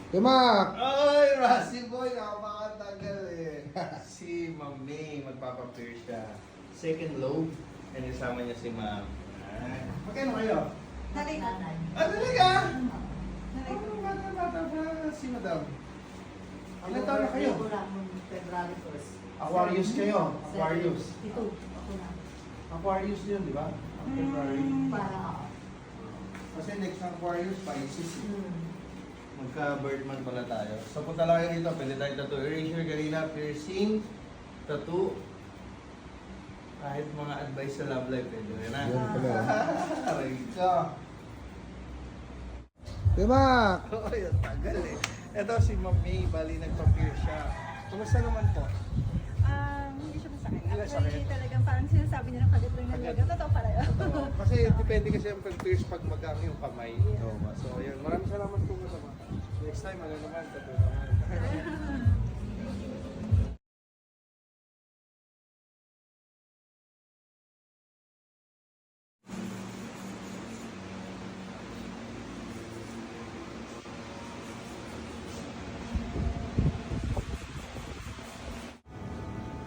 Timak! Oy, Rusty Boy, nakapakatagal eh. Si Ma'am May, magpapapir siya. Second lobe, and isama niya si Ma'am. Magkano kayo? Nanay. Ah, talaga? Nanay ko. Bata pa si Madam. Ilan taon na kayo? February 1st. Aquarius kayo? Aquarius. Ito. Ako na. Aquarius yun, di ba? February. Para ako. Kasi next na Aquarius, Pisces. Hmm. Magka-birdman pala tayo. So punta lang kayo dito, pwede tayo tattoo erasure, kanina, piercing, tattoo. Kahit mga advice sa love life, pwede rin na. Yan pala. Aray ka. Timak! Oy, ang tagal eh. Ito si Ma'am May, bali nagpa-pierce siya. Kumusta naman po? Hindi siya masakit. Hindi masakit. Actually, talagang parang sinasabi niya ng kagat lang ng Kagat. laga. Totoo pala yun. Kasi depende kasi ang pag-pierce pag magang yung kamay. So yun, maraming salamat po kasama. Next time, ano naman, tattoo naman.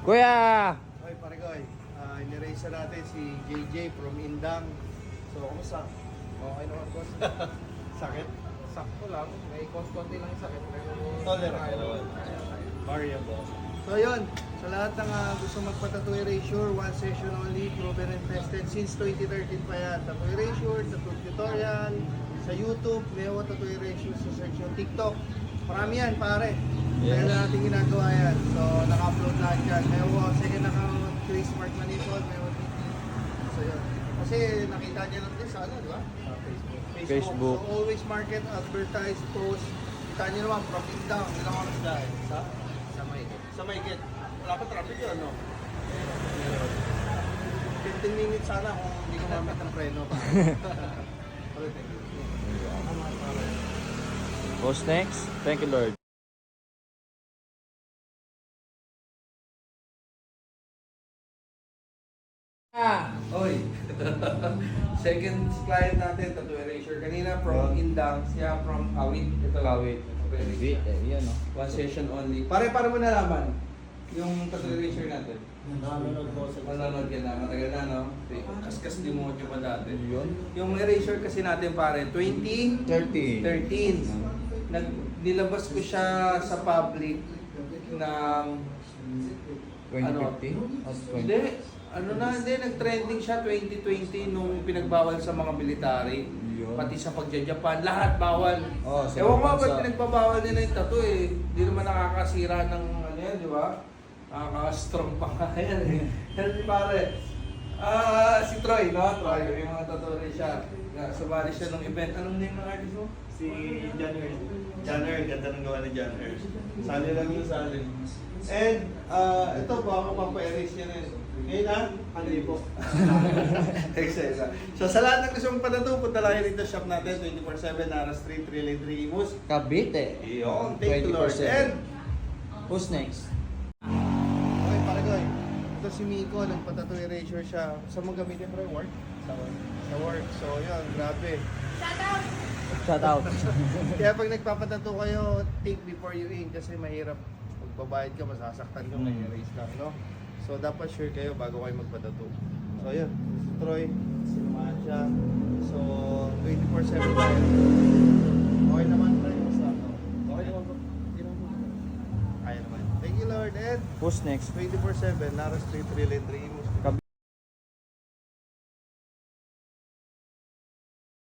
Kuya! Hoy, Parigoy, inirace natin si JJ from Indang. So, kumusta? Okay naman, boss. Sakit? Sakto lang, may konti lang yung sakit. Pero Tolerant naman. Variable. So, yun. Sa lahat ng gusto magpa-tattoo erasure, one session only, proven and tested since 2013 pa yan. Tattoo erasure, tattoo tutorial, sa YouTube, Leo Tattoo Erasure, sa search yung TikTok. Marami yan, pare. Kaya na natin ginagawa yan. So, naka-upload lahat yan. Leo, second account, Chris Mark Manipod, Leo TV. So, yun. Kasi nakita niya lang din sa ano, di ba? Facebook. So, always market, advertise, post. Kita niyo naman, profit down. Ilang oras dahil? sa Maykit. Sa Maykit. Wala pa traffic yun, no? 15 minutes sana kung hindi ko mamit ng preno pa. Okay, thank you. What's next? Thank you, Lord. Oy! Second client natin, tattoo erasure. Kanina from Indang, siya from Awit. Ito Awit. Yan, no? One session only. Pare mo nalaman yung tattoo erasure natin. Nanonood po sa Manonood ka na, matagal na, no? Kaskas demojo pa dati. Yun? Yung erasure kasi natin pare, 30. 2013. Nilabas ko siya sa public ng 2050? Hindi. Nag-trending siya 2020 nung pinagbawal sa mga military. Yun. Pati sa pagja-Japan, lahat bawal. Oh, sa Ewan ko bansa. ba't pinagbabawal nila yung tattoo eh. Hindi naman nakakasira ng ano yan, di ba? Nakaka-strong pa nga yan eh. Yan pare. Si Troy, no? Troy, yung mga tattoo rin siya. Sumali siya ng event. Anong name ng artist mo? Si January. Janner, ganda ng gawa ni Janner. Sali lang yung sali. And, ito ba ako papa-erase niya rin. Ngayon na, hindi po. Exercise. So sa lahat ng gusto mong patato, punta lang dito shop natin, 24/7, Nara Street, Relay 3, Imus. Cavite. Iyon, thank you Lord. 24/7. And, Who's next? okay, Parigoy. Ito si Miko, nagpatato erasure siya. Saan mo gamitin bro? Work? Sa work. So yun, grabe. Shout out. Kaya pag nagpapatato kayo, think before you ink kasi mahirap. Magbabayad ka, masasaktan ka, may erase lang, no? So dapat sure kayo bago kayo magpatato. So yun, si Troy, sinumahan siya. So 24/7 tayo. Okay naman tayo, basta. Okay naman po. Okay naman po. Kaya naman. Thank you Lord, and Who's next? 24/7, Nara Street, Relay 3,